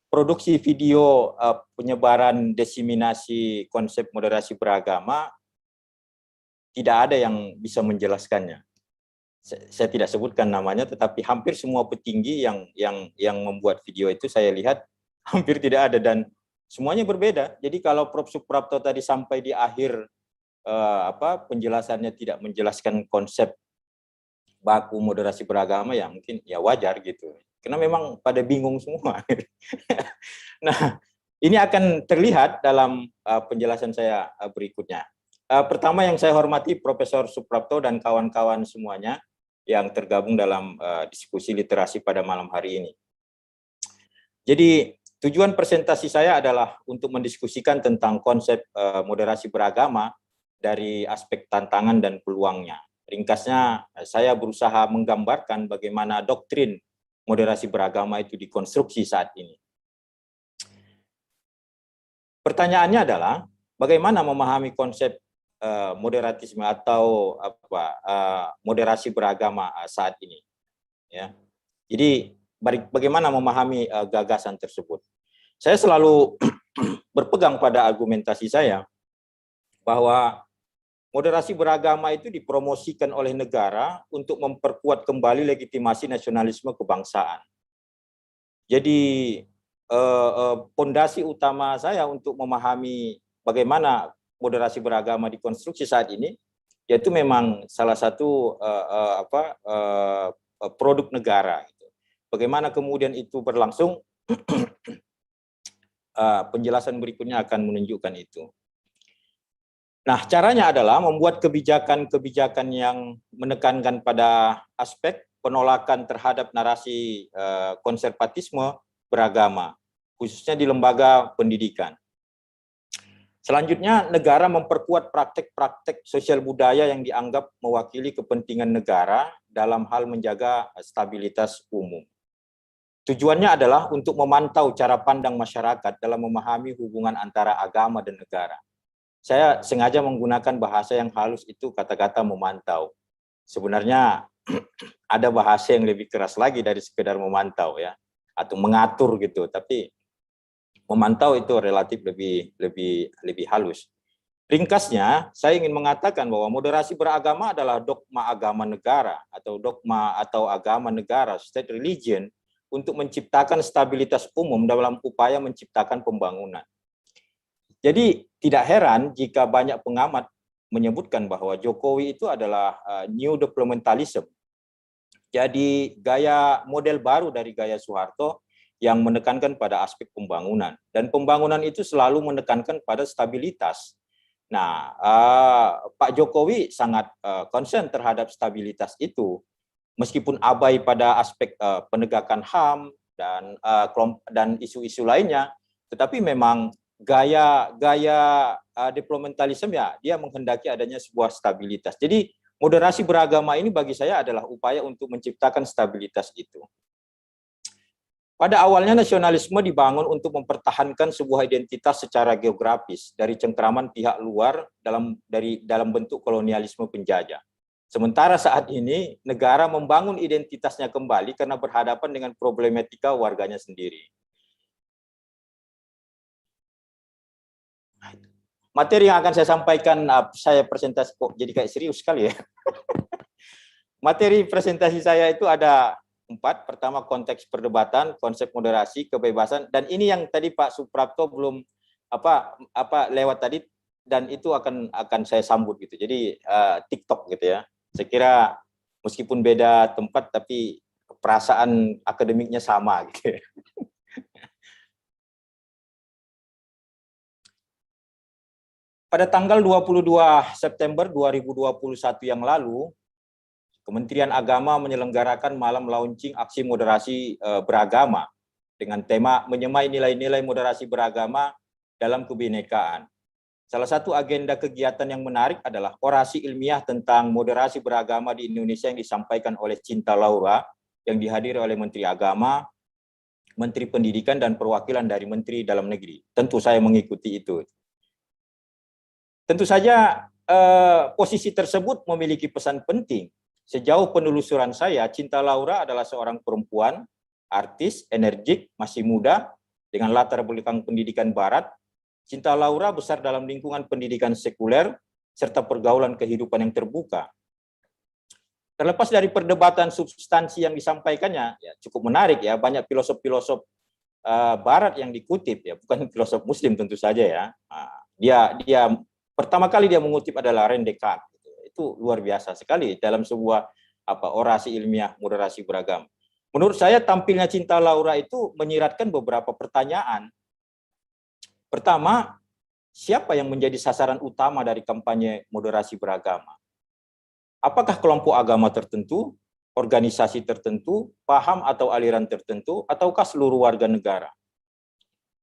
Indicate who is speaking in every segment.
Speaker 1: produksi video penyebaran diseminasi konsep moderasi beragama tidak ada yang bisa menjelaskannya. Saya tidak sebutkan namanya, tetapi hampir semua petinggi yang membuat video itu saya lihat hampir tidak ada dan semuanya berbeda. Jadi kalau Prof. Suprapto tadi sampai di akhir penjelasannya tidak menjelaskan konsep baku moderasi beragama, ya mungkin ya wajar gitu. Karena memang pada bingung semua. Nah, ini akan terlihat dalam penjelasan saya berikutnya. Pertama yang saya hormati Profesor Suprapto dan kawan-kawan semuanya yang tergabung dalam diskusi literasi pada malam hari ini. Jadi tujuan presentasi saya adalah untuk mendiskusikan tentang konsep moderasi beragama dari aspek tantangan dan peluangnya. Ringkasnya, saya berusaha menggambarkan bagaimana doktrin moderasi beragama itu dikonstruksi saat ini. Pertanyaannya adalah, bagaimana memahami konsep moderatisme atau moderasi beragama saat ini? Ya. Jadi, bagaimana memahami gagasan tersebut? Saya selalu berpegang pada argumentasi saya bahwa moderasi beragama itu dipromosikan oleh negara untuk memperkuat kembali legitimasi nasionalisme kebangsaan. Jadi pondasi utama saya untuk memahami bagaimana moderasi beragama dikonstruksi saat ini, yaitu memang salah satu produk negara. Bagaimana kemudian itu berlangsung, penjelasan berikutnya akan menunjukkan itu. Nah, caranya adalah membuat kebijakan-kebijakan yang menekankan pada aspek penolakan terhadap narasi konservatisme beragama, khususnya di lembaga pendidikan. Selanjutnya, negara memperkuat praktek-praktek sosial budaya yang dianggap mewakili kepentingan negara dalam hal menjaga stabilitas umum. Tujuannya adalah untuk memantau cara pandang masyarakat dalam memahami hubungan antara agama dan negara. Saya sengaja menggunakan bahasa yang halus itu, kata-kata memantau. Sebenarnya ada bahasa yang lebih keras lagi dari sekedar memantau ya, atau mengatur gitu, tapi memantau itu relatif lebih halus. Ringkasnya, saya ingin mengatakan bahwa moderasi beragama adalah dogma agama negara atau dogma atau agama negara, state religion, untuk menciptakan stabilitas umum dalam upaya menciptakan pembangunan. Jadi tidak heran jika banyak pengamat menyebutkan bahwa Jokowi itu adalah new developmentalism. Jadi gaya model baru dari gaya Soeharto yang menekankan pada aspek pembangunan. Dan pembangunan itu selalu menekankan pada stabilitas. Nah, Pak Jokowi sangat concern terhadap stabilitas itu, meskipun abai pada aspek penegakan HAM dan isu-isu lainnya, tetapi memang gaya diplomatalisme ya, dia menghendaki adanya sebuah stabilitas. Jadi moderasi beragama ini bagi saya adalah upaya untuk menciptakan stabilitas itu. Pada awalnya nasionalisme dibangun untuk mempertahankan sebuah identitas secara geografis dari cengkraman pihak luar dalam bentuk kolonialisme penjajah. Sementara saat ini negara membangun identitasnya kembali karena berhadapan dengan problematika warganya sendiri. Materi yang akan saya sampaikan, saya presentasi kok jadi kayak serius sekali ya. Materi presentasi saya itu ada 4. Pertama, konteks perdebatan, konsep moderasi, kebebasan, dan ini yang tadi Pak Suprapto belum lewat tadi, dan itu akan saya sambut gitu. Jadi TikTok gitu ya. Saya kira meskipun beda tempat tapi perasaan akademiknya sama gitu ya. Pada tanggal 22 September 2021 yang lalu, Kementerian Agama menyelenggarakan malam launching aksi moderasi beragama dengan tema menyemai nilai-nilai moderasi beragama dalam kebinekaan. Salah satu agenda kegiatan yang menarik adalah orasi ilmiah tentang moderasi beragama di Indonesia yang disampaikan oleh Cinta Laura, yang dihadiri oleh Menteri Agama, Menteri Pendidikan, dan perwakilan dari Menteri Dalam Negeri. Tentu saya mengikuti itu. Tentu saja posisi tersebut memiliki pesan penting. Sejauh penelusuran saya, Cinta Laura adalah seorang perempuan, artis, energik, masih muda, dengan latar belakang pendidikan Barat, Cinta Laura besar dalam lingkungan pendidikan sekuler serta pergaulan kehidupan yang terbuka. Terlepas dari perdebatan substansi yang disampaikannya, ya cukup menarik ya, banyak filosof-filosof Barat yang dikutip ya, bukan filosof Muslim tentu saja ya. Dia pertama kali dia mengutip adalah René Descartes. Itu luar biasa sekali dalam sebuah orasi ilmiah moderasi beragama. Menurut saya tampilnya Cinta Laura itu menyiratkan beberapa pertanyaan. Pertama, siapa yang menjadi sasaran utama dari kampanye moderasi beragama? Apakah kelompok agama tertentu, organisasi tertentu, paham atau aliran tertentu, ataukah seluruh warga negara?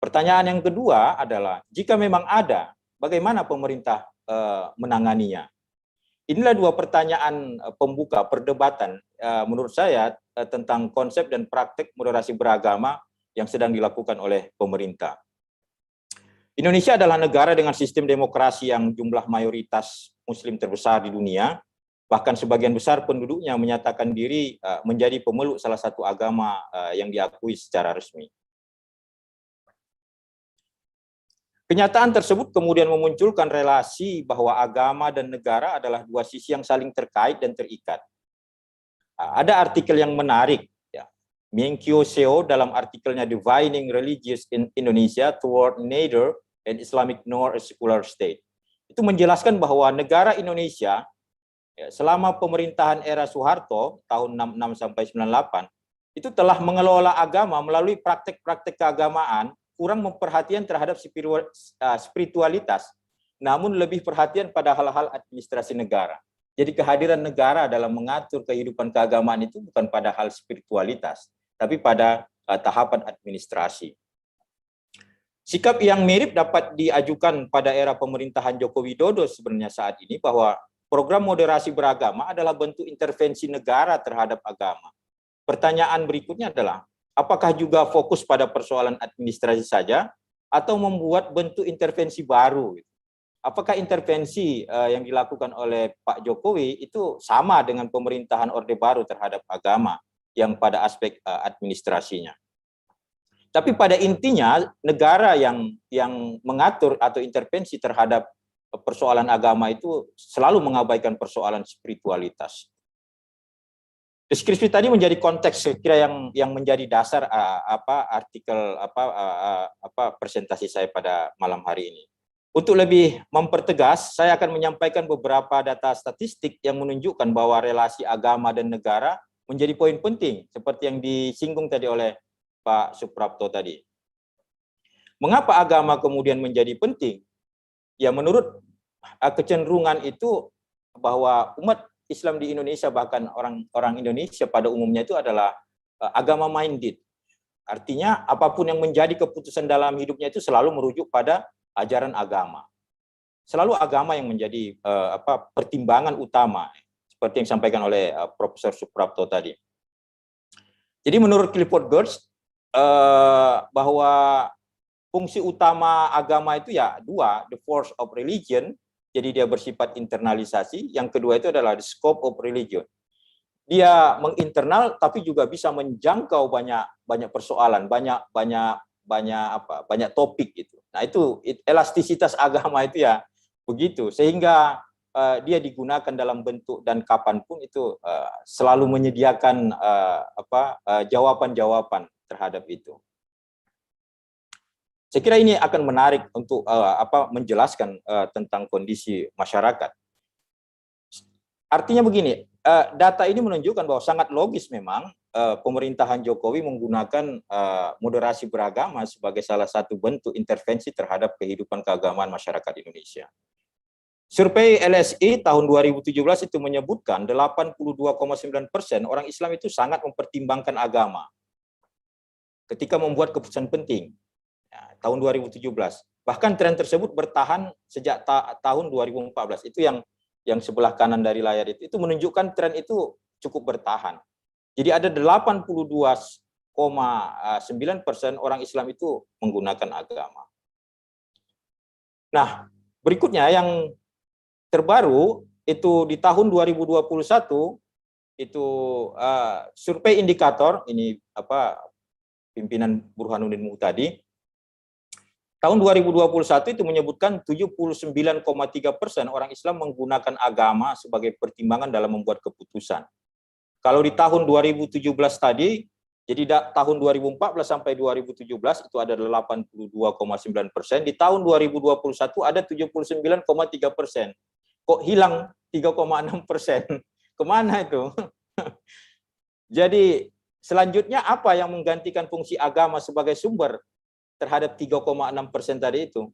Speaker 1: Pertanyaan yang kedua adalah, jika memang ada, bagaimana pemerintah menanganinya? Inilah dua pertanyaan pembuka perdebatan menurut saya tentang konsep dan praktek moderasi beragama yang sedang dilakukan oleh pemerintah. Indonesia adalah negara dengan sistem demokrasi yang jumlah mayoritas Muslim terbesar di dunia. Bahkan sebagian besar penduduknya menyatakan diri menjadi pemeluk salah satu agama yang diakui secara resmi. Kenyataan tersebut kemudian memunculkan relasi bahwa agama dan negara adalah dua sisi yang saling terkait dan terikat. Ada artikel yang menarik, ya. Menkyu Seo dalam artikelnya Dividing Religions in Indonesia Toward Neither an Islamic nor a Secular State. Itu menjelaskan bahwa negara Indonesia selama pemerintahan era Soeharto tahun 66 sampai 98 itu telah mengelola agama melalui praktek-praktek keagamaan kurang memperhatian terhadap spiritualitas, namun lebih perhatian pada hal-hal administrasi negara. Jadi kehadiran negara dalam mengatur kehidupan keagamaan itu bukan pada hal spiritualitas, tapi pada tahapan administrasi. Sikap yang mirip dapat diajukan pada era pemerintahan Joko Widodo sebenarnya saat ini, bahwa program moderasi beragama adalah bentuk intervensi negara terhadap agama. Pertanyaan berikutnya adalah, apakah juga fokus pada persoalan administrasi saja, atau membuat bentuk intervensi baru? Apakah intervensi yang dilakukan oleh Pak Jokowi itu sama dengan pemerintahan Orde Baru terhadap agama yang pada aspek administrasinya? Tapi pada intinya, negara yang mengatur atau intervensi terhadap persoalan agama itu selalu mengabaikan persoalan spiritualitas. Deskripsi tadi menjadi konteks saya kira yang menjadi dasar artikel presentasi saya pada malam hari ini. Untuk lebih mempertegas, saya akan menyampaikan beberapa data statistik yang menunjukkan bahwa relasi agama dan negara menjadi poin penting seperti yang disinggung tadi oleh Pak Suprapto tadi. Mengapa agama kemudian menjadi penting? Ya, menurut kecenderungan itu bahwa umat Islam di Indonesia, bahkan orang Indonesia pada umumnya itu adalah agama minded. Artinya apapun yang menjadi keputusan dalam hidupnya itu selalu merujuk pada ajaran agama. Selalu agama yang menjadi pertimbangan utama, seperti yang disampaikan oleh Profesor Suprapto tadi. Jadi menurut Clifford Geertz, bahwa fungsi utama agama itu ya dua, the force of religion, jadi dia bersifat internalisasi. Yang kedua itu adalah the scope of religion. Dia menginternal tapi juga bisa menjangkau banyak persoalan, banyak topik gitu. Nah, itu elastisitas agama itu ya begitu, sehingga dia digunakan dalam bentuk dan kapanpun itu selalu menyediakan jawaban-jawaban terhadap itu. Saya kira ini akan menarik untuk menjelaskan tentang kondisi masyarakat. Artinya begini, data ini menunjukkan bahwa sangat logis memang pemerintahan Jokowi menggunakan moderasi beragama sebagai salah satu bentuk intervensi terhadap kehidupan keagamaan masyarakat Indonesia. Survei LSI tahun 2017 itu menyebutkan 82,9% orang Islam itu sangat mempertimbangkan agama ketika membuat keputusan penting. Tahun 2017. Bahkan tren tersebut bertahan sejak tahun 2014. Itu yang sebelah kanan dari layar itu menunjukkan tren itu cukup bertahan. Jadi ada 82,9% orang Islam itu menggunakan agama. Nah, berikutnya yang terbaru itu di tahun 2021 itu survei indikator ini pimpinan Burhanuddin Muhtadi tahun 2021 itu menyebutkan 79,3% orang Islam menggunakan agama sebagai pertimbangan dalam membuat keputusan. Kalau di tahun 2017 tadi, jadi tahun 2014 sampai 2017 itu ada 82,9%, di tahun 2021 ada 79,3%. Kok hilang 3,6%? Kemana itu? Jadi selanjutnya apa yang menggantikan fungsi agama sebagai sumber terhadap 3,6% tadi itu?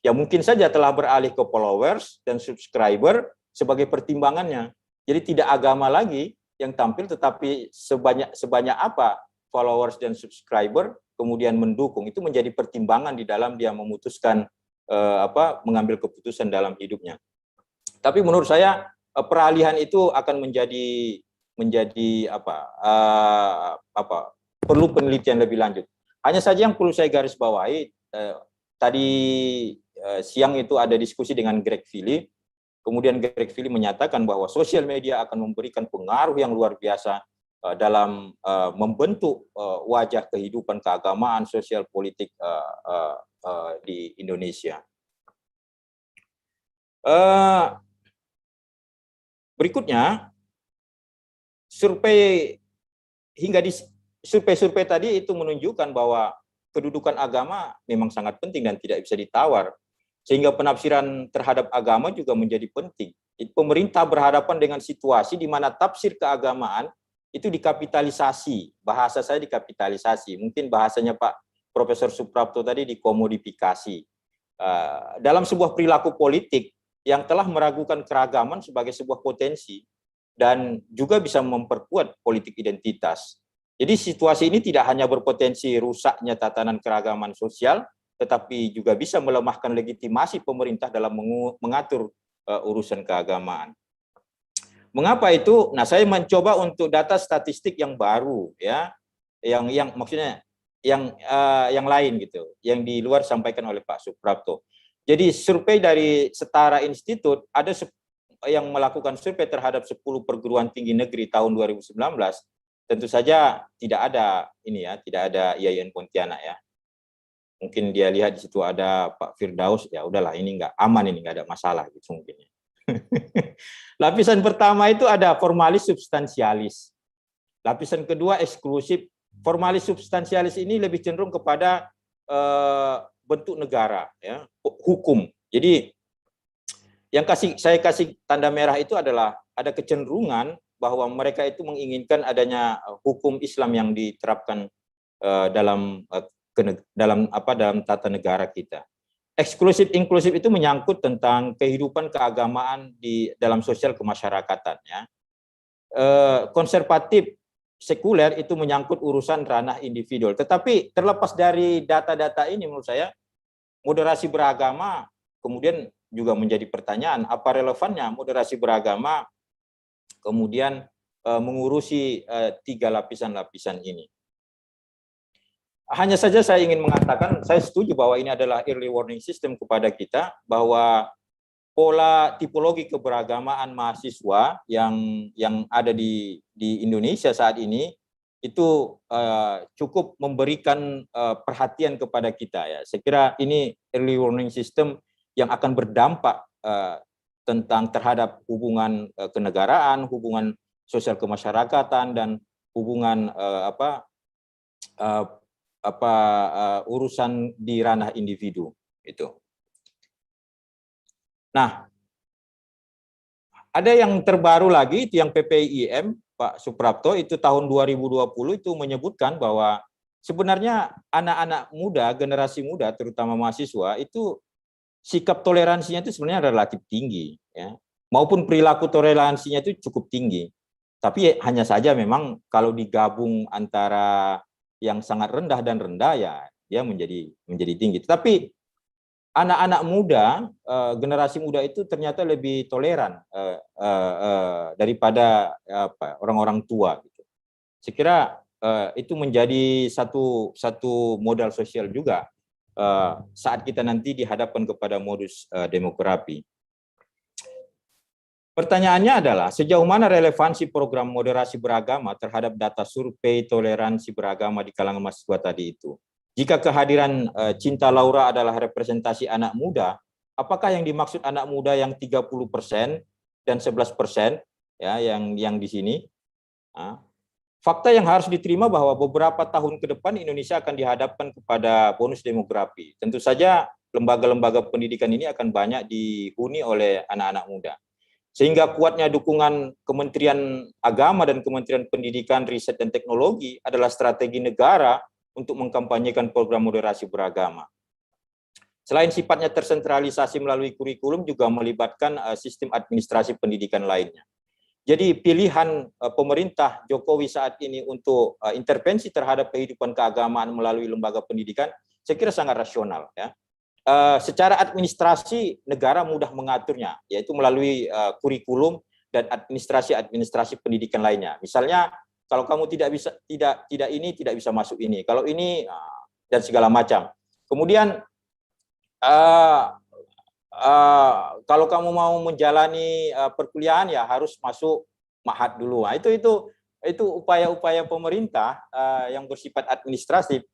Speaker 1: Ya mungkin saja telah beralih ke followers dan subscriber sebagai pertimbangannya. Jadi tidak agama lagi yang tampil, tetapi sebanyak apa followers dan subscriber kemudian mendukung, itu menjadi pertimbangan di dalam dia memutuskan mengambil keputusan dalam hidupnya. Tapi menurut saya peralihan itu akan menjadi perlu penelitian lebih lanjut. Hanya saja yang perlu saya garis bawahi, tadi siang itu ada diskusi dengan Greg Philip, kemudian Greg Philip menyatakan bahwa sosial media akan memberikan pengaruh yang luar biasa dalam membentuk wajah kehidupan keagamaan, sosial politik di Indonesia. Berikutnya, survei tadi itu menunjukkan bahwa kedudukan agama memang sangat penting dan tidak bisa ditawar, sehingga penafsiran terhadap agama juga menjadi penting. Pemerintah berhadapan dengan situasi di mana tafsir keagamaan itu dikapitalisasi, bahasa saya dikapitalisasi, mungkin bahasanya Pak Profesor Suprapto tadi dikomodifikasi dalam sebuah perilaku politik yang telah meragukan keragaman sebagai sebuah potensi dan juga bisa memperkuat politik identitas. Jadi situasi ini tidak hanya berpotensi rusaknya tatanan keragaman sosial, tetapi juga bisa melemahkan legitimasi pemerintah dalam mengatur urusan keagamaan. Mengapa itu? Nah, saya mencoba untuk data statistik yang baru, ya, yang maksudnya yang lain gitu, yang di luar sampaikan oleh Pak Suprapto. Jadi survei dari Setara Institute ada yang melakukan survei terhadap 10 perguruan tinggi negeri tahun 2019. Tentu saja tidak ada tidak ada IAIN Pontianak ya. Mungkin dia lihat di situ ada Pak Firdaus, ya udahlah ini nggak aman, ini nggak ada masalah gitu mungkin. Lapisan pertama itu ada formalis substansialis. Lapisan kedua eksklusif. Formalis substansialis ini lebih cenderung kepada bentuk negara, ya, hukum. Jadi yang saya kasih tanda merah itu adalah ada kecenderungan bahwa mereka itu menginginkan adanya hukum Islam yang diterapkan dalam tata negara kita. Eksklusif inklusif itu menyangkut tentang kehidupan keagamaan di dalam sosial kemasyarakatan, ya. Konservatif sekuler itu menyangkut urusan ranah individual. Tetapi terlepas dari data-data ini, menurut saya moderasi beragama kemudian juga menjadi pertanyaan, apa relevannya moderasi beragama kemudian mengurusi 3 lapisan-lapisan ini. Hanya saja saya ingin mengatakan, saya setuju bahwa ini adalah early warning system kepada kita, bahwa pola tipologi keberagamaan mahasiswa yang ada di Indonesia saat ini itu cukup memberikan perhatian kepada kita, ya. Saya kira ini early warning system yang akan berdampak terhadap hubungan kenegaraan, hubungan sosial kemasyarakatan, dan hubungan urusan di ranah individu itu. Nah, ada yang terbaru lagi, itu yang PPIM Pak Suprapto itu tahun 2020 itu menyebutkan bahwa sebenarnya anak-anak muda, generasi muda terutama mahasiswa itu sikap toleransinya itu sebenarnya relatif tinggi, ya. Maupun perilaku toleransinya itu cukup tinggi. Tapi hanya saja memang kalau digabung antara yang sangat rendah dan rendah, ya dia menjadi tinggi. Tapi anak-anak muda, generasi muda itu ternyata lebih toleran daripada orang-orang tua. Gitu. Saya kira itu menjadi satu modal sosial juga saat kita nanti dihadapkan kepada modus demografi. Pertanyaannya adalah sejauh mana relevansi program moderasi beragama terhadap data survei toleransi beragama di kalangan mahasiswa tadi itu. Jika kehadiran Cinta Laura adalah representasi anak muda, apakah yang dimaksud anak muda yang 30% dan 11% ya yang di sini? Nah, fakta yang harus diterima bahwa beberapa tahun ke depan Indonesia akan dihadapkan kepada bonus demografi. Tentu saja lembaga-lembaga pendidikan ini akan banyak dihuni oleh anak-anak muda. Sehingga kuatnya dukungan Kementerian Agama dan Kementerian Pendidikan, Riset, dan Teknologi adalah strategi negara untuk mengkampanyekan program moderasi beragama. Selain sifatnya tersentralisasi melalui kurikulum, juga melibatkan sistem administrasi pendidikan lainnya. Jadi pilihan pemerintah Jokowi saat ini untuk intervensi terhadap kehidupan keagamaan melalui lembaga pendidikan, saya kira sangat rasional. Ya. Secara administrasi negara mudah mengaturnya, yaitu melalui kurikulum dan administrasi pendidikan lainnya. Misalnya kalau kamu tidak bisa masuk ini, kalau ini dan segala macam. Kemudian kalau kamu mau menjalani perkuliahan ya harus masuk ma'had dulu. Nah, itu upaya-upaya pemerintah yang bersifat administratif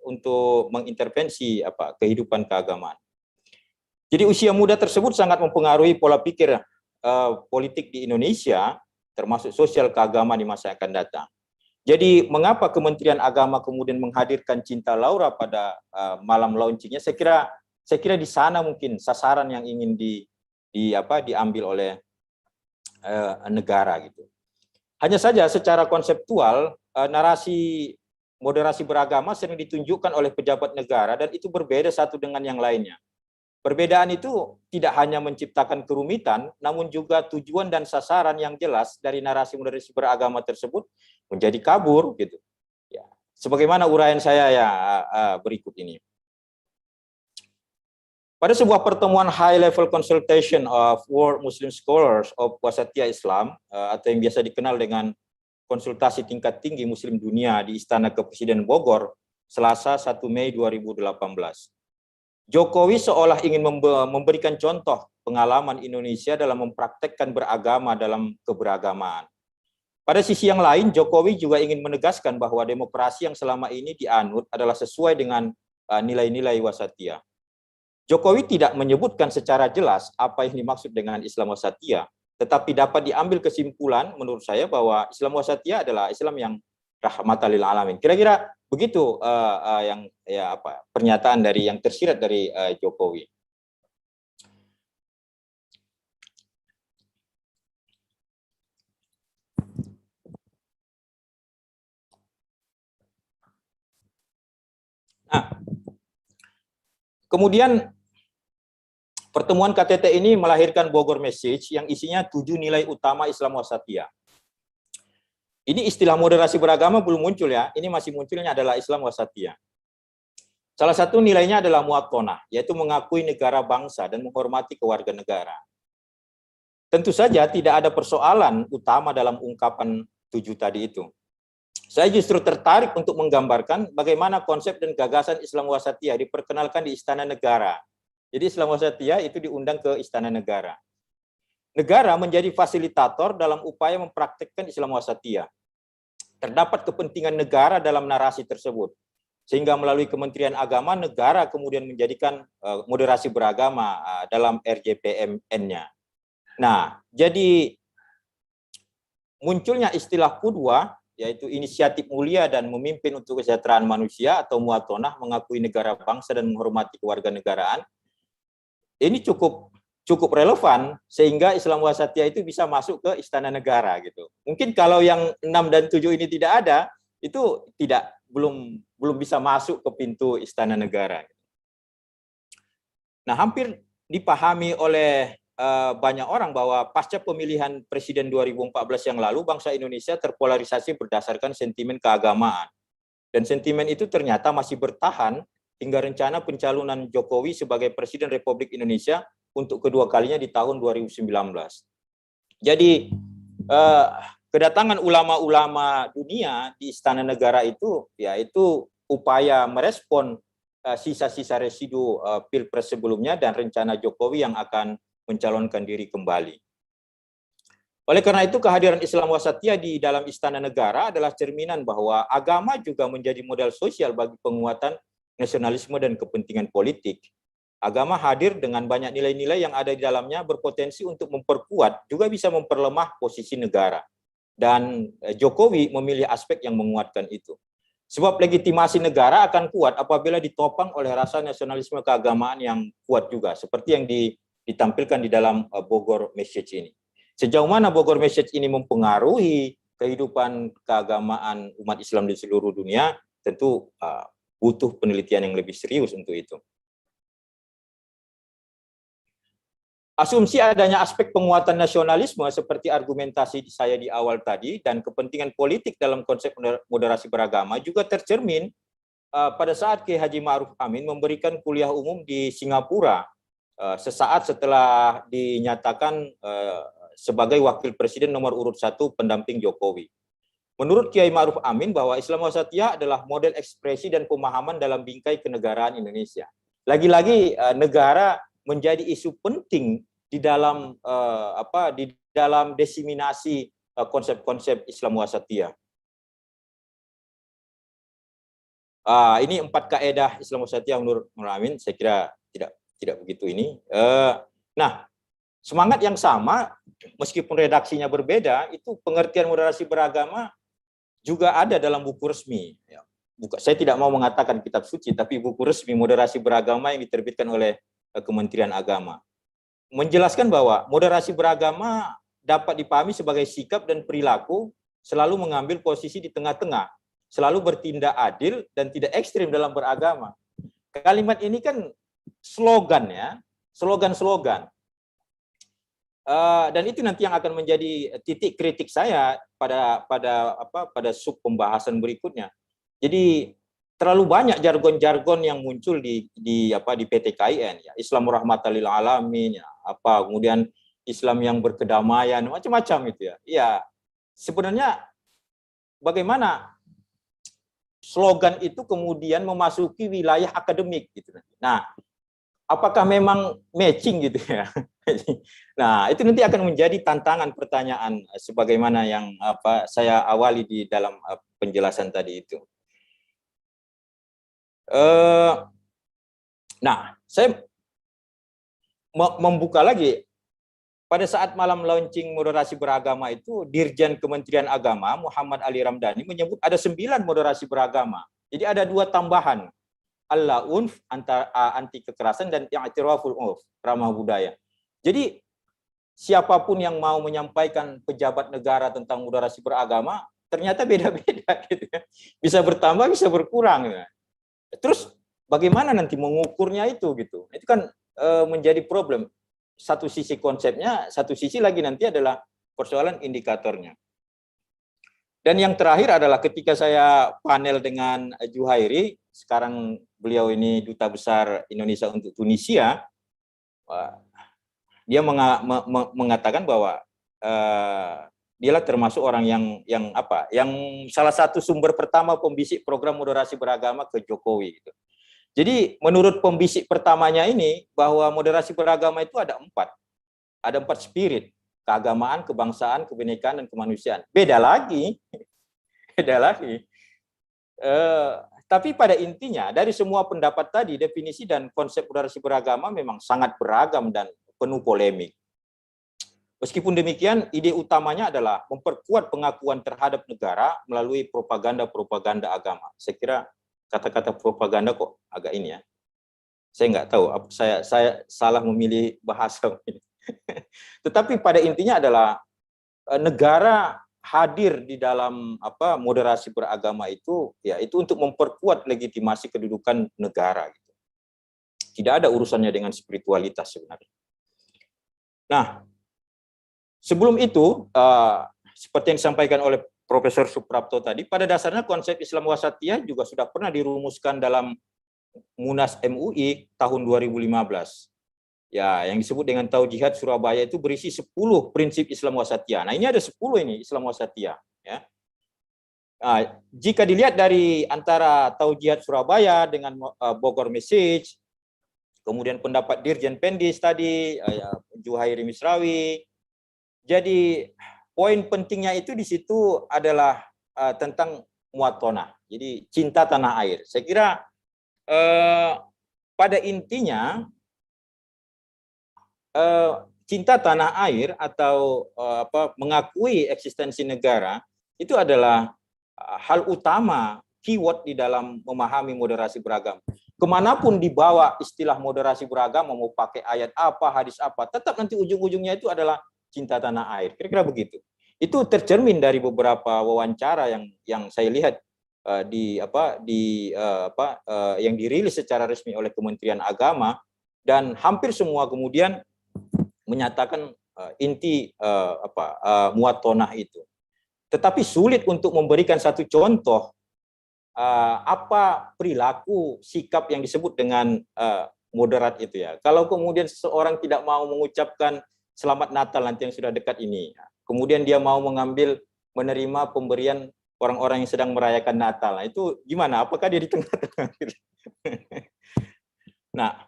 Speaker 1: untuk mengintervensi kehidupan keagamaan. Jadi usia muda tersebut sangat mempengaruhi pola pikir politik di Indonesia, termasuk sosial keagamaan di masa yang akan datang. Jadi mengapa Kementerian Agama kemudian menghadirkan Cinta Laura pada malam launchingnya? Saya kira di sana mungkin sasaran yang ingin diambil oleh negara gitu. Hanya saja secara konseptual narasi moderasi beragama sering ditunjukkan oleh pejabat negara dan itu berbeda satu dengan yang lainnya. Perbedaan itu tidak hanya menciptakan kerumitan, namun juga tujuan dan sasaran yang jelas dari narasi moderasi beragama tersebut menjadi kabur gitu. Ya, sebagaimana uraian saya ya berikut ini. Pada sebuah pertemuan high level consultation of World Muslim Scholars of Wasatiyah Islam atau yang biasa dikenal dengan konsultasi tingkat tinggi Muslim dunia di Istana Kepresiden Bogor, Selasa 1 Mei 2018. Jokowi seolah ingin memberikan contoh pengalaman Indonesia dalam mempraktekkan beragama dalam keberagamaan. Pada sisi yang lain, Jokowi juga ingin menegaskan bahwa demokrasi yang selama ini dianut adalah sesuai dengan nilai-nilai wasatiyah. Jokowi tidak menyebutkan secara jelas apa yang dimaksud dengan Islam wasatiyah, tetapi dapat diambil kesimpulan menurut saya bahwa Islam wasatiyah adalah Islam yang rahmatan lil alamin. Kira-kira begitu pernyataan dari yang tersirat dari Jokowi. Nah, kemudian pertemuan KTT ini melahirkan Bogor Message yang isinya 7 nilai utama Islam wasatiyah. Ini istilah moderasi beragama belum muncul ya, ini masih munculnya adalah Islam wasatiyah. Salah satu nilainya adalah muwatonah, yaitu mengakui negara bangsa dan menghormati kewarganegaraan. Tentu saja tidak ada persoalan utama dalam ungkapan 7 tadi itu. Saya justru tertarik untuk menggambarkan bagaimana konsep dan gagasan Islam wasatiyah diperkenalkan di Istana Negara. Jadi Islam wasatiyah itu diundang ke Istana Negara. Negara menjadi fasilitator dalam upaya mempraktikkan Islam wasatiyah. Terdapat kepentingan negara dalam narasi tersebut. Sehingga melalui Kementerian Agama, negara kemudian menjadikan moderasi beragama dalam RJPMN-nya. Nah, jadi munculnya istilah kedua, yaitu inisiatif mulia dan memimpin untuk kesejahteraan manusia atau muwatonah, mengakui negara bangsa dan menghormati kewarganegaraan. Ini cukup relevan sehingga Islam wasatiyah itu bisa masuk ke Istana Negara gitu. Mungkin kalau yang 6 dan 7 ini tidak ada, itu belum bisa masuk ke pintu Istana Negara. Nah, hampir dipahami oleh banyak orang bahwa pasca pemilihan Presiden 2014 yang lalu, bangsa Indonesia terpolarisasi berdasarkan sentimen keagamaan. Dan sentimen itu ternyata masih bertahan hingga rencana pencalonan Jokowi sebagai Presiden Republik Indonesia untuk kedua kalinya di tahun 2019. Jadi kedatangan ulama-ulama dunia di Istana Negara itu yaitu upaya merespon sisa-sisa residu Pilpres sebelumnya dan rencana Jokowi yang akan mencalonkan diri kembali. Oleh karena itu kehadiran Islam wasatiyah di dalam Istana Negara adalah cerminan bahwa agama juga menjadi modal sosial bagi penguatan nasionalisme dan kepentingan politik. Agama hadir dengan banyak nilai-nilai yang ada di dalamnya berpotensi untuk memperkuat, juga bisa memperlemah posisi negara. Dan Jokowi memilih aspek yang menguatkan itu. Sebab legitimasi negara akan kuat apabila ditopang oleh rasa nasionalisme keagamaan yang kuat juga, seperti yang ditampilkan di dalam Bogor Message ini. Sejauh mana Bogor Message ini mempengaruhi kehidupan keagamaan umat Islam di seluruh dunia, tentu butuh penelitian yang lebih serius untuk itu. Asumsi adanya aspek penguatan nasionalisme seperti argumentasi saya di awal tadi dan kepentingan politik dalam konsep moderasi beragama juga tercermin pada saat Kiai Haji Ma'ruf Amin memberikan kuliah umum di Singapura sesaat setelah dinyatakan sebagai wakil presiden nomor urut 1 pendamping Jokowi. Menurut Kiai Ma'ruf Amin bahwa Islam Wasatiyah adalah model ekspresi dan pemahaman dalam bingkai kenegaraan Indonesia. Lagi-lagi negara menjadi isu penting di dalam diseminasi konsep-konsep Islam Wasatiyah. Ini 4 kaedah Islam Wasatiyah menurut Amin, saya kira tidak begitu ini. Nah, semangat yang sama meskipun redaksinya berbeda, itu pengertian moderasi beragama juga ada dalam buku resmi. Saya tidak mau mengatakan kitab suci, tapi buku resmi moderasi beragama yang diterbitkan oleh Kementerian Agama. Menjelaskan bahwa moderasi beragama dapat dipahami sebagai sikap dan perilaku selalu mengambil posisi di tengah-tengah, selalu bertindak adil dan tidak ekstrim dalam beragama. Kalimat ini kan slogan ya, slogan-slogan. Dan itu nanti yang akan menjadi titik kritik saya pada sub pembahasan berikutnya. Jadi terlalu banyak jargon-jargon yang muncul di PTKIN ya, Islam rahmatan lil alamin ya, kemudian Islam yang berkedamaian, macam-macam itu ya. Ya, sebenarnya bagaimana slogan itu kemudian memasuki wilayah akademik gitu. Nah, apakah memang matching gitu ya? Nah, itu nanti akan menjadi tantangan pertanyaan sebagaimana yang saya awali di dalam penjelasan tadi itu. Nah, saya membuka lagi pada saat malam launching moderasi beragama itu, Dirjen Kementerian Agama Muhammad Ali Ramdhani menyebut ada 9 moderasi beragama. Jadi ada 2 tambahan, al-unf anti kekerasan dan i'tiraful unf ramah budaya. Jadi siapapun yang mau menyampaikan pejabat negara tentang moderasi beragama ternyata beda-beda gitu ya. Bisa bertambah, bisa berkurang ya. Terus bagaimana nanti mengukurnya itu gitu? Itu kan menjadi problem. Satu sisi konsepnya, satu sisi lagi nanti adalah persoalan indikatornya. Dan yang terakhir adalah ketika saya panel dengan Juhairi, sekarang beliau ini Duta Besar Indonesia untuk Tunisia, dia mengatakan bahwa dialah termasuk orang yang salah satu sumber pertama pembisik program moderasi beragama ke Jokowi gitu. Jadi menurut pembisik pertamanya ini bahwa moderasi beragama itu ada 4. Ada 4 spirit, keagamaan, kebangsaan, kebinekaan dan kemanusiaan. Beda lagi. Tapi pada intinya dari semua pendapat tadi, definisi dan konsep moderasi beragama memang sangat beragam dan penuh polemik. Meskipun demikian, ide utamanya adalah memperkuat pengakuan terhadap negara melalui propaganda agama. Saya kira kata-kata propaganda kok agak ini ya. Saya nggak tahu, saya salah memilih bahasa ini. Tetapi pada intinya adalah negara hadir di dalam moderasi beragama itu, ya itu untuk memperkuat legitimasi kedudukan negara. Gitu. Tidak ada urusannya dengan spiritualitas sebenarnya. Nah, sebelum itu, seperti yang disampaikan oleh Profesor Suprapto tadi, pada dasarnya konsep Islam Wasatiyah juga sudah pernah dirumuskan dalam Munas MUI tahun 2015. Ya, yang disebut dengan Taujihat Surabaya itu berisi 10 prinsip Islam Wasatiyah. Nah, ini ada 10 ini Islam Wasatiyah. Ya. Nah, jika dilihat dari antara Taujihat Surabaya dengan Bogor Message, kemudian pendapat Dirjen Pendis tadi, Juhairi Misrawi, jadi poin pentingnya itu di situ adalah tentang muatonah, jadi cinta tanah air. Saya kira pada intinya cinta tanah air atau mengakui eksistensi negara itu adalah hal utama, keyword di dalam memahami moderasi beragama. Kemanapun dibawa istilah moderasi beragama, mau pakai ayat apa, hadis apa, tetap nanti ujung-ujungnya itu adalah cinta tanah air. Kira-kira begitu. Itu tercermin dari beberapa wawancara yang saya lihat yang dirilis secara resmi oleh Kementerian Agama, dan hampir semua kemudian menyatakan inti muatonah itu. Tetapi sulit untuk memberikan satu contoh apa perilaku sikap yang disebut dengan moderat itu ya. Kalau kemudian seseorang tidak mau mengucapkan selamat Natal nanti yang sudah dekat ini, kemudian dia mau menerima pemberian orang-orang yang sedang merayakan Natal, nah, itu gimana? Apakah dia di tengah-tengah? Nah,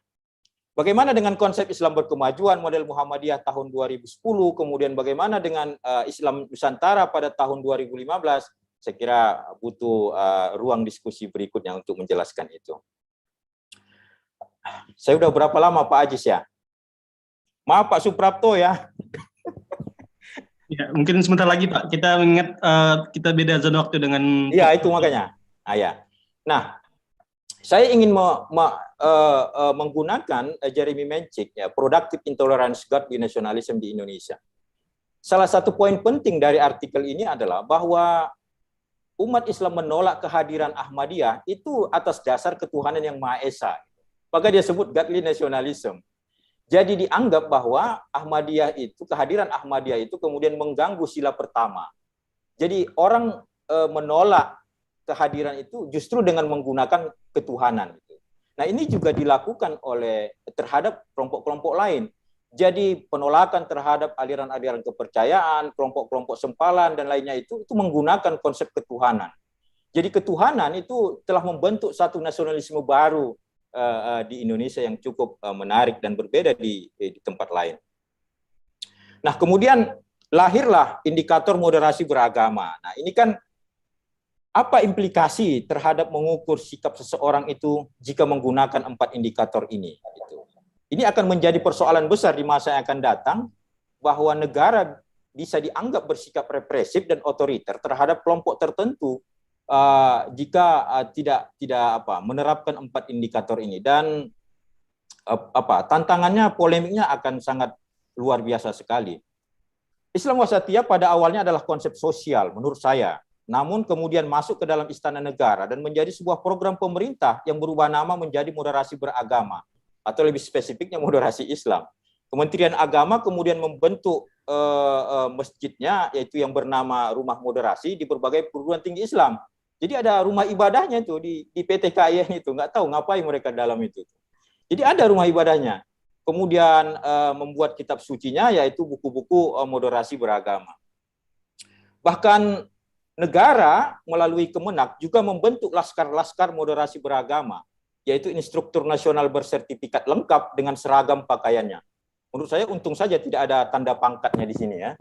Speaker 1: bagaimana dengan konsep Islam berkemajuan model Muhammadiyah tahun 2010, kemudian bagaimana dengan Islam Nusantara pada tahun 2015? Saya kira butuh ruang diskusi berikutnya untuk menjelaskan itu. Saya udah berapa lama Pak Ajis ya? Maaf Pak Suprapto ya.
Speaker 2: Ya, mungkin sebentar lagi Pak. Kita mengingat kita beda zona waktu dengan.
Speaker 1: Iya itu makanya. Nah, saya ingin menggunakan Jeremy Menchik, ya, Productive Intolerance God with Nationalism di Indonesia. Salah satu poin penting dari artikel ini adalah bahwa umat Islam menolak kehadiran Ahmadiyah itu atas dasar ketuhanan yang Maha Esa. Maka dia sebut godly nationalism. Jadi dianggap bahwa kehadiran Ahmadiyah itu kemudian mengganggu sila pertama. Jadi orang menolak kehadiran itu justru dengan menggunakan ketuhanan. Nah ini juga dilakukan terhadap kelompok-kelompok lain. Jadi penolakan terhadap aliran-aliran kepercayaan, kelompok-kelompok sempalan dan lainnya itu menggunakan konsep ketuhanan. Jadi ketuhanan itu telah membentuk satu nasionalisme baru di Indonesia yang cukup menarik dan berbeda di tempat lain. Nah kemudian lahirlah indikator moderasi beragama. Nah ini kan apa implikasi terhadap mengukur sikap seseorang itu jika menggunakan 4 indikator ini? Ini akan menjadi persoalan besar di masa yang akan datang, bahwa negara bisa dianggap bersikap represif dan otoriter terhadap kelompok tertentu jika tidak menerapkan 4 indikator ini. Dan tantangannya, polemiknya akan sangat luar biasa sekali. Islam Wasatiyah pada awalnya adalah konsep sosial menurut saya, namun kemudian masuk ke dalam istana negara dan menjadi sebuah program pemerintah yang berubah nama menjadi moderasi beragama, atau lebih spesifiknya moderasi Islam. Kementerian Agama kemudian membentuk masjidnya, yaitu yang bernama Rumah Moderasi di berbagai perguruan tinggi Islam. Jadi ada rumah ibadahnya itu di PTKIN itu, nggak tahu ngapain mereka dalam itu. Jadi ada rumah ibadahnya. Kemudian membuat kitab sucinya, yaitu buku-buku moderasi beragama. Bahkan negara melalui Kemenak juga membentuk laskar-laskar moderasi beragama, yaitu instruktur nasional bersertifikat lengkap dengan seragam pakaiannya. Menurut saya untung saja tidak ada tanda pangkatnya di sini ya.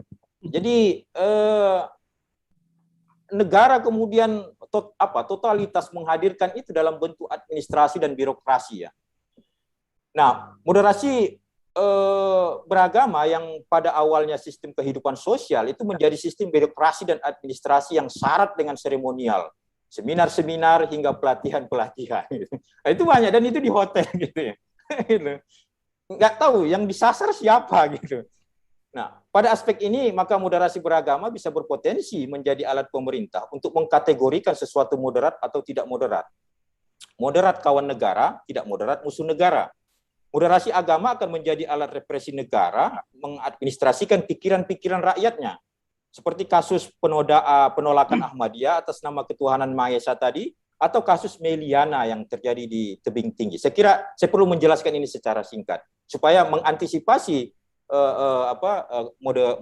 Speaker 1: Jadi negara kemudian totalitas menghadirkan itu dalam bentuk administrasi dan birokrasi ya. Nah, moderasi beragama yang pada awalnya sistem kehidupan sosial itu menjadi sistem birokrasi dan administrasi yang syarat dengan seremonial, seminar-seminar hingga pelatihan-pelatihan. Gitu. Nah, itu banyak dan itu di hotel gitu ya. Nggak tahu yang disasar siapa gitu. Nah, pada aspek ini maka moderasi beragama bisa berpotensi menjadi alat pemerintah untuk mengkategorikan sesuatu moderat atau tidak moderat. Moderat kawan negara, tidak moderat musuh negara. Moderasi agama akan menjadi alat represi negara mengadministrasikan pikiran-pikiran rakyatnya. Seperti kasus penolakan Ahmadiyah atas nama ketuhanan Maha Esa tadi, atau kasus Meliana yang terjadi di Tebing Tinggi. Saya kira saya perlu menjelaskan ini secara singkat supaya mengantisipasi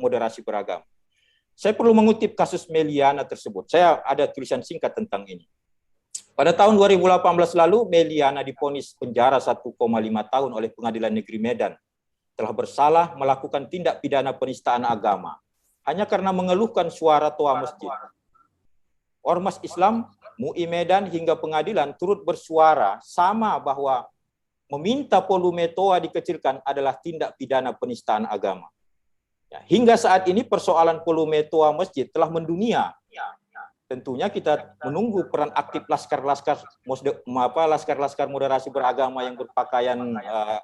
Speaker 1: moderasi beragama. Saya perlu mengutip kasus Meliana tersebut. Saya ada tulisan singkat tentang ini. Pada tahun 2018 lalu, Meliana divonis penjara 1,5 tahun oleh Pengadilan Negeri Medan. Telah bersalah melakukan tindak pidana penistaan agama hanya karena mengeluhkan suara toa masjid. Ormas Islam MUI Medan hingga pengadilan turut bersuara sama bahwa meminta volume TOA dikecilkan adalah tindak pidana penistaan agama. Ya, hingga saat ini persoalan volume TOA masjid telah mendunia. Tentunya kita menunggu peran aktif laskar-laskar moderasi beragama yang berpakaian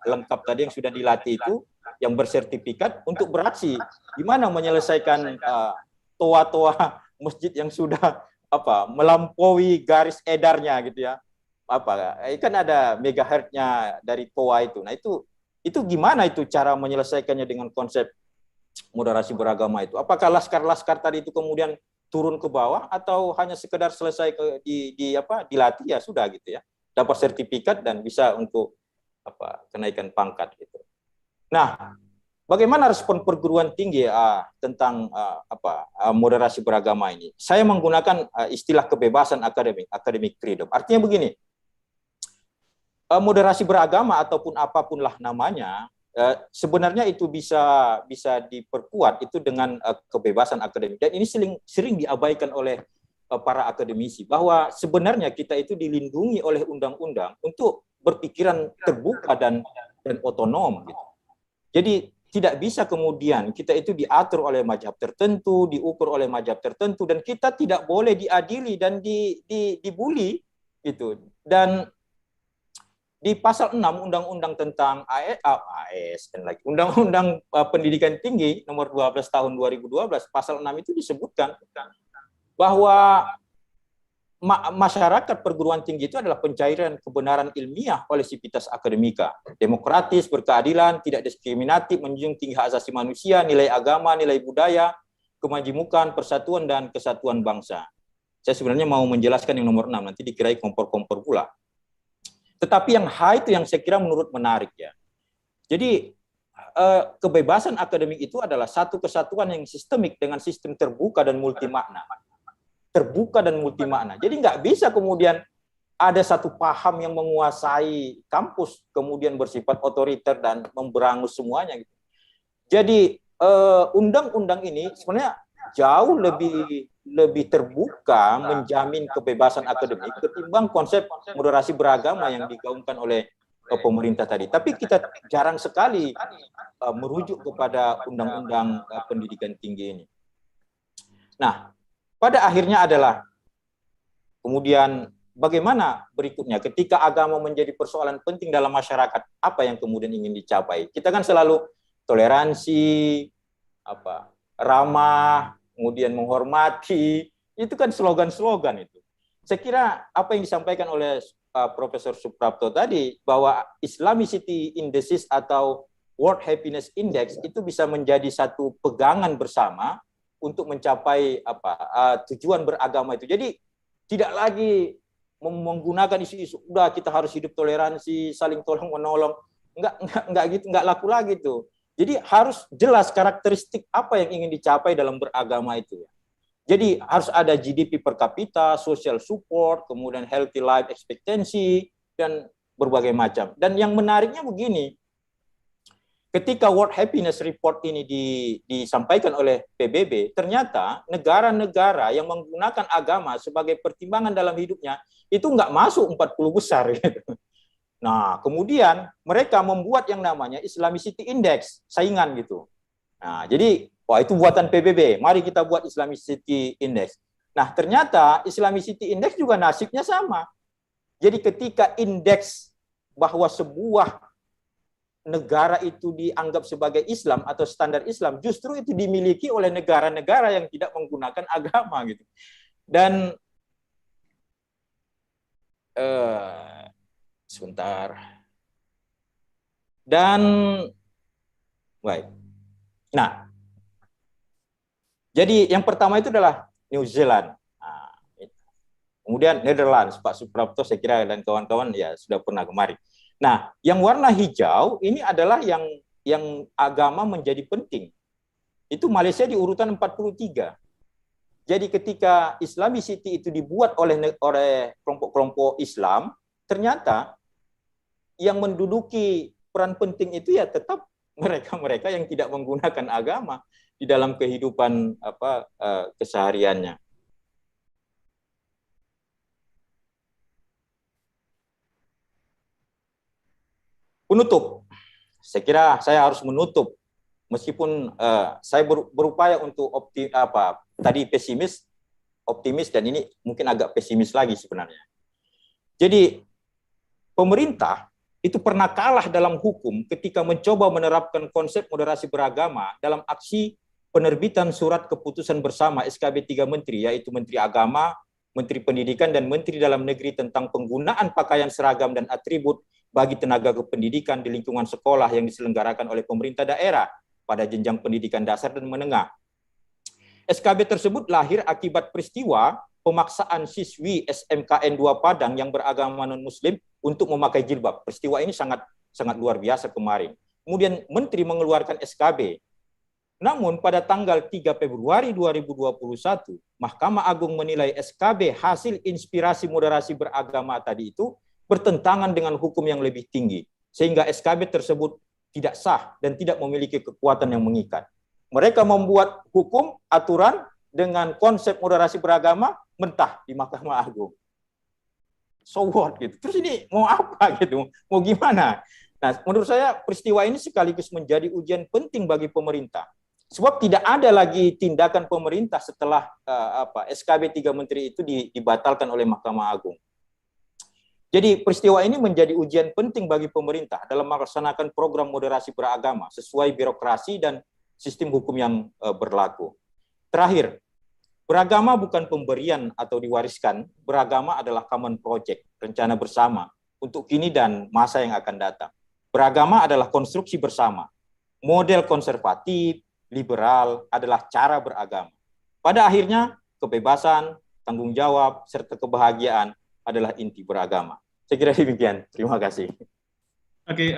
Speaker 1: lengkap tadi yang sudah dilatih itu, yang bersertifikat untuk beraksi. Gimana menyelesaikan TOA-TOA masjid yang sudah melampaui garis edarnya gitu ya. Kan ada megahertznya dari TOA itu. Nah, itu gimana itu cara menyelesaikannya dengan konsep moderasi beragama itu? Apakah laskar-laskar tadi itu kemudian turun ke bawah atau hanya sekedar selesai dilatih ya sudah gitu ya, dapat sertifikat dan bisa untuk kenaikan pangkat gitu. Nah, bagaimana respon perguruan tinggi tentang moderasi beragama ini? Saya menggunakan istilah kebebasan akademik, academic freedom. Artinya begini, moderasi beragama ataupun apapun lah namanya, sebenarnya itu bisa diperkuat itu dengan kebebasan akademik, dan ini sering diabaikan oleh para akademisi bahwa sebenarnya kita itu dilindungi oleh undang-undang untuk berpikiran terbuka dan otonom gitu. Jadi tidak bisa kemudian kita itu diatur oleh mazhab tertentu, diukur oleh mazhab tertentu, dan kita tidak boleh diadili dan dibully gitu. Dan di pasal 6 Undang-Undang tentang ASN lagi, Undang-Undang Pendidikan Tinggi nomor 12 tahun 2012, pasal 6 itu disebutkan bahwa masyarakat perguruan tinggi itu adalah pencairan kebenaran ilmiah oleh sivitas akademika, demokratis, berkeadilan, tidak diskriminatif, menjunjung tinggi hak asasi manusia, nilai agama, nilai budaya, kemajemukan, persatuan dan kesatuan bangsa. Saya sebenarnya mau menjelaskan yang nomor 6, nanti dikirai kompor-kompor pula. Tetapi yang H itu yang saya kira menurut menarik ya. Jadi kebebasan akademik itu adalah satu kesatuan yang sistemik dengan sistem terbuka dan multimakna. Terbuka dan multimakna. Jadi nggak bisa kemudian ada satu paham yang menguasai kampus kemudian bersifat otoriter dan memberangus semuanya. Jadi undang-undang ini sebenarnya jauh lebih terbuka menjamin kebebasan akademik ketimbang konsep moderasi beragama yang digaungkan oleh pemerintah tadi. Tapi kita jarang sekali merujuk kepada undang-undang pendidikan tinggi ini. Nah, pada akhirnya adalah kemudian bagaimana berikutnya ketika agama menjadi persoalan penting dalam masyarakat, apa yang kemudian ingin dicapai? Kita kan selalu toleransi, ramah, kemudian menghormati, itu kan slogan-slogan itu. Saya kira apa yang disampaikan oleh Profesor Suprapto tadi, bahwa Islamicity Indices atau World Happiness Index itu bisa menjadi satu pegangan bersama untuk mencapai tujuan beragama itu. Jadi tidak lagi menggunakan isu-isu udah kita harus hidup toleransi, saling tolong menolong, enggak gitu, enggak laku lagi tuh. Jadi harus jelas karakteristik apa yang ingin dicapai dalam beragama itu. Jadi harus ada GDP per kapita, social support, kemudian healthy life expectancy, dan berbagai macam. Dan yang menariknya begini, ketika World Happiness Report ini disampaikan oleh PBB, ternyata negara-negara yang menggunakan agama sebagai pertimbangan dalam hidupnya itu nggak masuk 40 besar. Gitu. Nah, kemudian mereka membuat yang namanya Islamicity Index, saingan gitu. Nah, jadi, wah itu buatan PBB, mari kita buat Islamicity Index. Nah, ternyata Islamicity Index juga nasibnya sama. Jadi ketika indeks bahwa sebuah negara itu dianggap sebagai Islam atau standar Islam, justru itu dimiliki oleh negara-negara yang tidak menggunakan agama gitu. Dan sebentar. Dan baik. Nah, jadi yang pertama itu adalah New Zealand. Nah, kemudian Netherlands, Pak Suprapto saya kira dan kawan-kawan ya sudah pernah kemari. Nah, yang warna hijau ini adalah yang agama menjadi penting. Itu Malaysia di urutan 43. Jadi ketika Islamicity itu dibuat oleh kelompok-kelompok Islam, ternyata yang menduduki peran penting itu ya tetap mereka-mereka yang tidak menggunakan agama di dalam kehidupan kesehariannya. Penutup, saya kira saya harus menutup meskipun saya berupaya untuk tadi pesimis, optimis, dan ini mungkin agak pesimis lagi sebenarnya. Jadi pemerintah itu pernah kalah dalam hukum ketika mencoba menerapkan konsep moderasi beragama dalam aksi penerbitan surat keputusan bersama SKB 3 Menteri, yaitu Menteri Agama, Menteri Pendidikan, dan Menteri Dalam Negeri tentang penggunaan pakaian seragam dan atribut bagi tenaga kependidikan di lingkungan sekolah yang diselenggarakan oleh pemerintah daerah pada jenjang pendidikan dasar dan menengah. SKB tersebut lahir akibat peristiwa pemaksaan siswi SMKN 2 Padang yang beragama non-muslim untuk memakai jilbab. Peristiwa ini sangat luar biasa kemarin. Kemudian Menteri mengeluarkan SKB. Namun pada tanggal 3 Februari 2021, Mahkamah Agung menilai SKB hasil inspirasi moderasi beragama tadi itu bertentangan dengan hukum yang lebih tinggi, sehingga SKB tersebut tidak sah dan tidak memiliki kekuatan yang mengikat. Mereka membuat hukum, aturan dengan konsep moderasi beragama mentah di Mahkamah Agung. So what gitu. Terus ini mau apa gitu? Mau gimana? Nah, menurut saya peristiwa ini sekaligus menjadi ujian penting bagi pemerintah. Sebab tidak ada lagi tindakan pemerintah setelah SKB 3 Menteri itu dibatalkan oleh Mahkamah Agung. Jadi peristiwa ini menjadi ujian penting bagi pemerintah dalam melaksanakan program moderasi beragama sesuai birokrasi dan sistem hukum yang berlaku. Terakhir, beragama bukan pemberian atau diwariskan, beragama adalah common project, rencana bersama untuk kini dan masa yang akan datang. Beragama adalah konstruksi bersama. Model konservatif, liberal adalah cara beragama. Pada akhirnya, kebebasan, tanggung jawab, serta kebahagiaan adalah inti beragama. Saya kira demikian. Terima kasih.
Speaker 2: Oke,